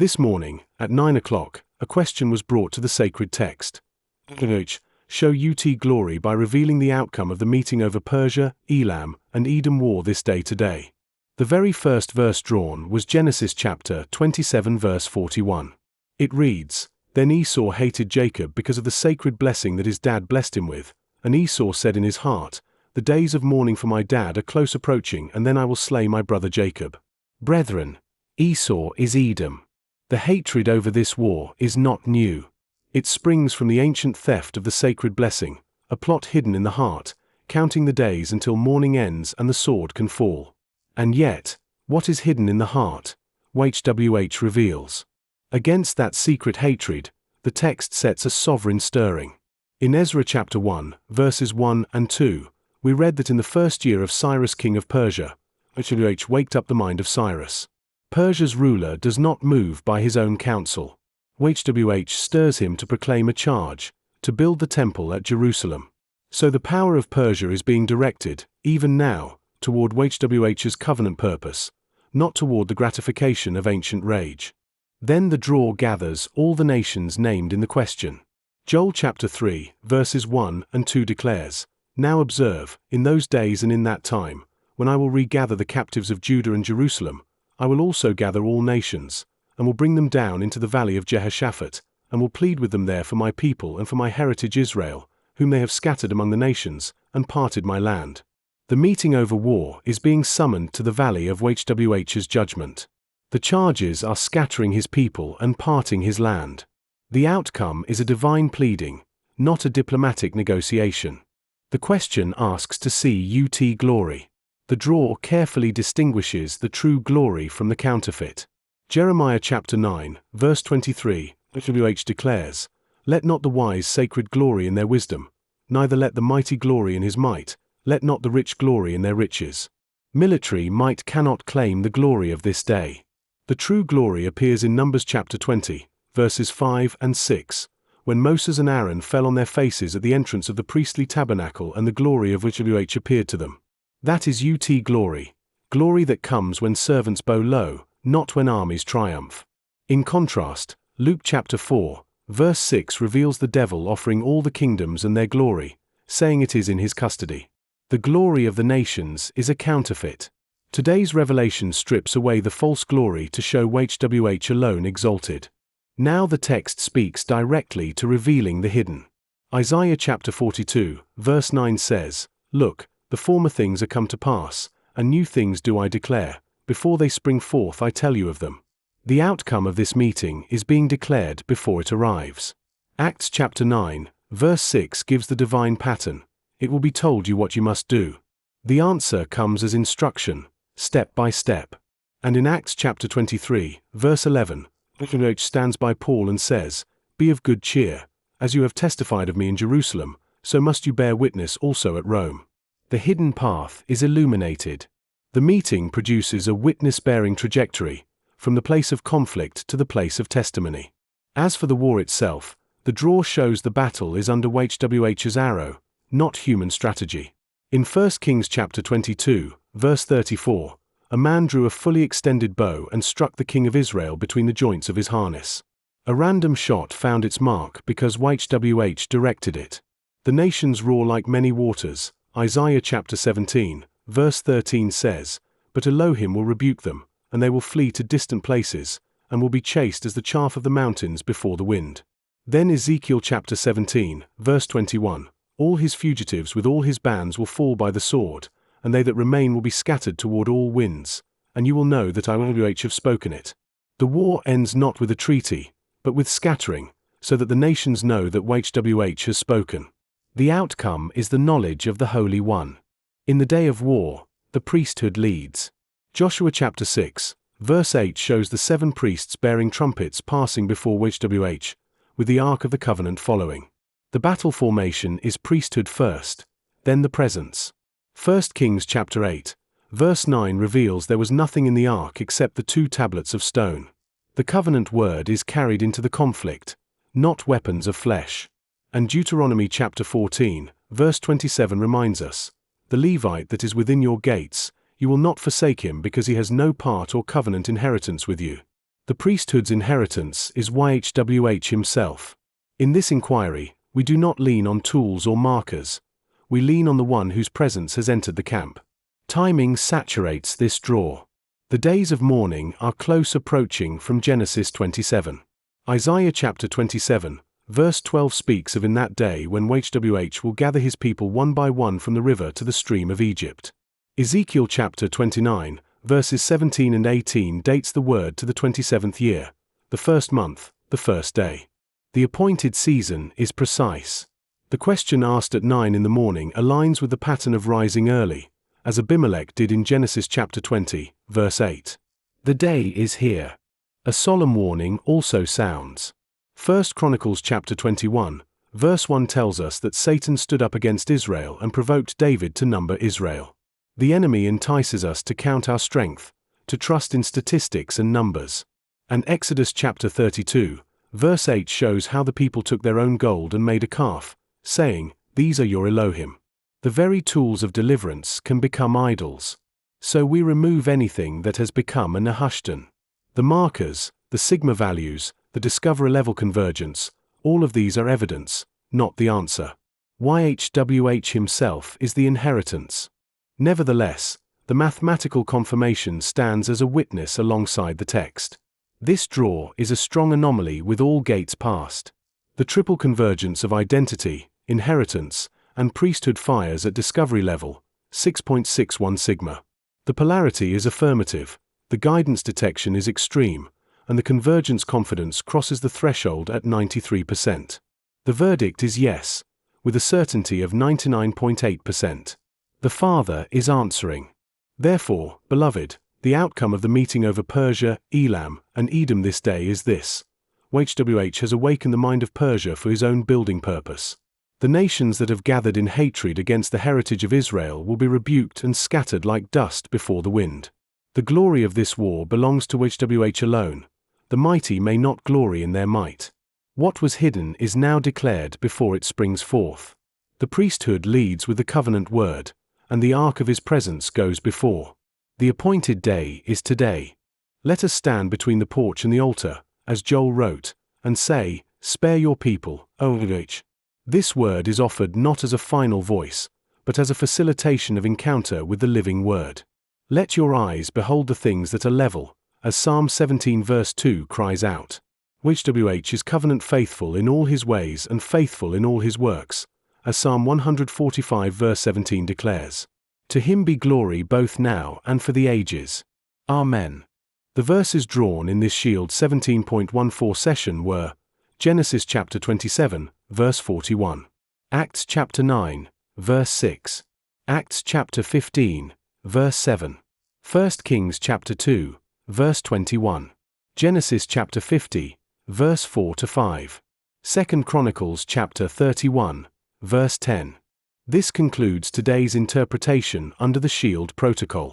This morning, at 9 o'clock, a question was brought to the sacred text. YHWH, show UT glory by revealing the outcome of the meeting over Persia, Elam, and Edom war this day today. The very first verse drawn was Genesis chapter 27 verse 41. It reads, "Then Esau hated Jacob because of the sacred blessing that his dad blessed him with, and Esau said in his heart, 'The days of mourning for my dad are close approaching, and then I will slay my brother Jacob.'" Brethren, Esau is Edom. The hatred over this war is not new. It springs from the ancient theft of the sacred blessing, a plot hidden in the heart, counting the days until morning ends and the sword can fall. And yet, what is hidden in the heart, YHWH reveals. Against that secret hatred, the text sets a sovereign stirring. In Ezra chapter 1, verses 1 and 2, we read that in the first year of Cyrus king of Persia, YHWH waked up the mind of Cyrus. Persia's ruler does not move by his own counsel. YHWH stirs him to proclaim a charge, to build the temple at Jerusalem. So the power of Persia is being directed, even now, toward YHWH's covenant purpose, not toward the gratification of ancient rage. Then the draw gathers all the nations named in the question. Joel chapter 3, verses 1 and 2 declares, "Now observe, in those days and in that time, when I will regather the captives of Judah and Jerusalem, I will also gather all nations, and will bring them down into the valley of Jehoshaphat, and will plead with them there for my people and for my heritage Israel, whom they have scattered among the nations, and parted my land." The meeting over war is being summoned to the valley of YHWH's judgment. The charges are scattering his people and parting his land. The outcome is a divine pleading, not a diplomatic negotiation. The question asks to see UT glory. The draw carefully distinguishes the true glory from the counterfeit. Jeremiah chapter 9, verse 23, YHWH declares, "Let not the wise sacred glory in their wisdom, neither let the mighty glory in his might, let not the rich glory in their riches." Military might cannot claim the glory of this day. The true glory appears in Numbers chapter 20, verses 5 and 6, when Moses and Aaron fell on their faces at the entrance of the priestly tabernacle and the glory of YHWH appeared to them. That is UT glory, glory that comes when servants bow low, not when armies triumph. In contrast, Luke chapter 4, verse 6 reveals the devil offering all the kingdoms and their glory, saying it is in his custody. The glory of the nations is a counterfeit. Today's revelation strips away the false glory to show YHWH alone exalted. Now the text speaks directly to revealing the hidden. Isaiah chapter 42, verse 9 says, "Look, the former things are come to pass, and new things do I declare. Before they spring forth I tell you of them." The outcome of this meeting is being declared before it arrives. Acts chapter 9, verse 6 gives the divine pattern. "It will be told you what you must do." The answer comes as instruction, step by step. And in Acts chapter 23, verse 11, YHWH stands by Paul and says, "Be of good cheer. As you have testified of me in Jerusalem, so must you bear witness also at Rome." The hidden path is illuminated. The meeting produces a witness-bearing trajectory, from the place of conflict to the place of testimony. As for the war itself, the draw shows the battle is under YHWH's arrow, not human strategy. In 1 Kings chapter 22, verse 34, a man drew a fully extended bow and struck the king of Israel between the joints of his harness. A random shot found its mark because YHWH directed it. The nations roar like many waters. Isaiah chapter 17, verse 13 says, "But Elohim will rebuke them, and they will flee to distant places, and will be chased as the chaff of the mountains before the wind." Then Ezekiel chapter 17, verse 21, "All his fugitives with all his bands will fall by the sword, and they that remain will be scattered toward all winds, and you will know that I YHWH have spoken it." The war ends not with a treaty, but with scattering, so that the nations know that YHWH has spoken. The outcome is the knowledge of the Holy One. In the day of war, the priesthood leads. Joshua chapter 6, verse 8 shows the 7 priests bearing trumpets passing before YHWH, with the Ark of the Covenant following. The battle formation is priesthood first, then the presence. 1 Kings chapter 8, verse 9 reveals there was nothing in the ark except the 2 tablets of stone. The covenant word is carried into the conflict, not weapons of flesh. And Deuteronomy chapter 14, verse 27 reminds us, "The Levite that is within your gates, you will not forsake him because he has no part or covenant inheritance with you." The priesthood's inheritance is YHWH himself. In this inquiry, we do not lean on tools or markers. We lean on the one whose presence has entered the camp. Timing saturates this draw. The days of mourning are close approaching from Genesis 27. Isaiah chapter 27, verse 12 speaks of in that day when YHWH will gather his people one by one from the river to the stream of Egypt. Ezekiel chapter 29, verses 17 and 18 dates the word to the 27th year, the first month, the first day. The appointed season is precise. The question asked at 9 in the morning aligns with the pattern of rising early, as Abimelech did in Genesis chapter 20, verse 8. The day is here. A solemn warning also sounds. 1 Chronicles chapter 21, verse 1 tells us that Satan stood up against Israel and provoked David to number Israel. The enemy entices us to count our strength, to trust in statistics and numbers. And Exodus chapter 32, verse 8 shows how the people took their own gold and made a calf, saying, "These are your Elohim." The very tools of deliverance can become idols. So we remove anything that has become a Nehushtan. The markers, the sigma values, the discoverer level convergence, all of these are evidence, not the answer. YHWH himself is the inheritance. Nevertheless, the mathematical confirmation stands as a witness alongside the text. This draw is a strong anomaly with all gates passed. The triple convergence of identity, inheritance, and priesthood fires at discovery level, 6.61 sigma. The polarity is affirmative, the guidance detection is extreme, and the convergence confidence crosses the threshold at 93%. The verdict is yes, with a certainty of 99.8%. The Father is answering. Therefore, beloved, the outcome of the meeting over Persia, Elam, and Edom this day is this. YHWH has awakened the mind of Persia for his own building purpose. The nations that have gathered in hatred against the heritage of Israel will be rebuked and scattered like dust before the wind. The glory of this war belongs to YHWH alone. The mighty may not glory in their might. What was hidden is now declared before it springs forth. The priesthood leads with the covenant word, and the ark of his presence goes before. The appointed day is today. Let us stand between the porch and the altar, as Joel wrote, and say, "Spare your people, O YHWH." This word is offered not as a final voice, but as a facilitation of encounter with the living word. Let your eyes behold the things that are level, as Psalm 17 verse 2 cries out. YHWH is covenant faithful in all his ways and faithful in all his works, as Psalm 145 verse 17 declares. To him be glory both now and for the ages. Amen. The verses drawn in this Shield 17.14 session were Genesis chapter 27, verse 41. Acts chapter 9, verse 6. Acts chapter 15, verse 7. 1 Kings chapter 2, verse 21. Genesis chapter 50, verse 4-5. 2 Chronicles chapter 31, verse 10. This concludes today's interpretation under the Shield Protocol.